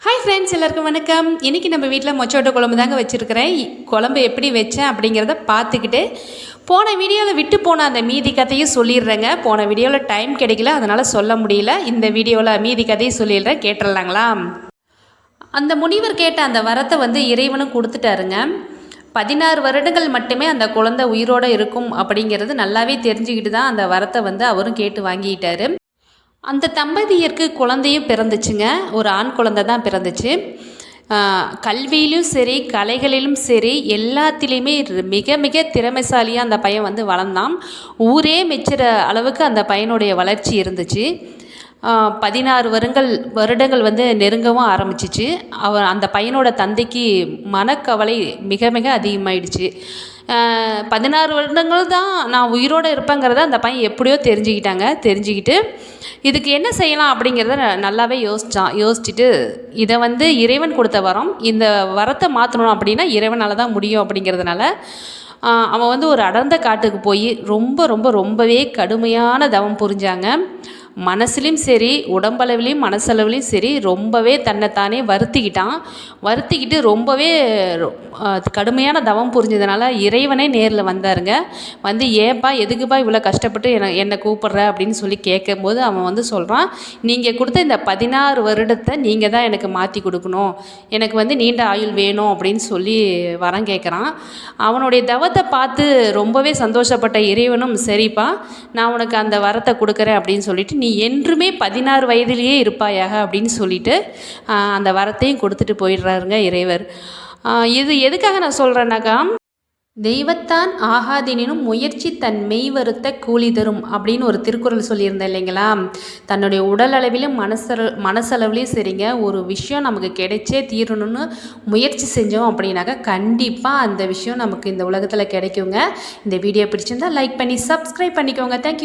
Hi friends, எல்லாருக்கும் வணக்கம். இன்றைக்கி நம்ம வீட்டில் மொச்சோட்டை குழம்பு தாங்க வச்சுருக்கிறேன். குழம்பு எப்படி வச்சேன் அப்படிங்கிறத பார்த்துக்கிட்டு போன வீடியோவில் விட்டு போன அந்த மீதி கதையும் சொல்லிடுறேங்க. போன வீடியோவில் டைம் கிடைக்கல, அதனால் சொல்ல முடியல. இந்த வீடியோவில் மீதி கதையும் சொல்லிடுறேன், கேட்டுடலாங்களா? அந்த முனிவர் கேட்ட அந்த வரத்தை இறைவனும் கொடுத்துட்டாருங்க. 16 வருடங்கள் மட்டுமே அந்த குழந்தை உயிரோடு இருக்கும் அப்படிங்கிறது நல்லாவே தெரிஞ்சுக்கிட்டு தான் அந்த வரத்தை அவரும் கேட்டு வாங்கிட்டார். அந்த தம்பதியருக்கு குழந்தையும் பிறந்துச்சுங்க. ஒரு ஆண் குழந்தை தான் பிறந்துச்சு. கல்வியிலும் சரி, கலைகளிலும் சரி, எல்லாத்திலையுமே மிக மிக திறமைசாலியாக அந்த பையன் வளர்ந்தான். ஊரே மெச்சுற அளவுக்கு அந்த பையனுடைய வளர்ச்சி இருந்துச்சு. 16 வருடங்கள் நெருங்கவும் ஆரம்பிச்சிச்சு. அந்த பையனோட தந்தைக்கு மனக்கவலை மிக மிக அதிகமாயிடுச்சு. 16 வருடங்கள் தான் நான் உயிரோடு இருப்பேங்கிறத அந்த பையன் எப்படியோ தெரிஞ்சுக்கிட்டு இதுக்கு என்ன செய்யலாம் அப்படிங்கிறத நல்லாவே யோசிச்சுட்டு இதை இறைவன் கொடுத்த வரம், இந்த வரத்தை மாற்றணும் அப்படின்னா இறைவனால் தான் முடியும் அப்படிங்கிறதுனால அவன் ஒரு அடர்ந்த காட்டுக்கு போய் ரொம்பவே கடுமையான தவம் புரிஞ்சாங்க. மனசுலையும் சரி, உடம்பளவுலேயும் மனசளவுலேயும் சரி, ரொம்பவே தன்னைத்தானே வருத்திக்கிட்டு ரொம்பவே கடுமையான தவம் புரிஞ்சதுனால இறைவனே நேரில் வந்தாருங்க. ஏப்பா எதுக்குப்பா இவ்வளோ கஷ்டப்பட்டு என்னை கூப்பிட்ற அப்படின்னு சொல்லி கேட்கும்போது அவன் சொல்கிறான், நீங்கள் கொடுத்த இந்த 16 வருடத்தை நீங்கள் தான் எனக்கு மாற்றி கொடுக்கணும், எனக்கு நீண்ட ஆயுள் வேணும் அப்படின்னு சொல்லி வரம் கேட்குறான். அவனுடைய தவத்தை பார்த்து ரொம்பவே சந்தோஷப்பட்ட இறைவனும், சரிப்பா நான் உனக்கு அந்த வரத்தை கொடுக்குறேன் அப்படின்னு சொல்லிட்டு, நீ என்றுமே 16 வயதிலேயே இருப்பாயாக அப்படின்னு சொல்லிட்டு அந்த வரத்தையும் கொடுத்துட்டு போயிடுறாருங்க இறைவர். இது எதுக்காக நான் சொல்கிறேன்னாக்கா, தெய்வத்தான் ஆகாதெனினும் முயற்சி தன் மெய் வருத்த கூலி தரும் அப்படின்னு ஒரு திருக்குறள் சொல்லியிருந்தேன் இல்லைங்களா? தன்னுடைய உடல் அளவிலும் மனசளவுலேயும் சரிங்க, ஒரு விஷயம் நமக்கு கிடைச்சே தீரணும்னு முயற்சி செஞ்சோம் அப்படின்னாக்கா கண்டிப்பாக அந்த விஷயம் நமக்கு இந்த உலகத்தில் கிடைக்குங்க. இந்த வீடியோ பிடிச்சிருந்தால் லைக் பண்ணி சப்ஸ்கிரைப் பண்ணிக்கோங்க. தேங்க்யூ.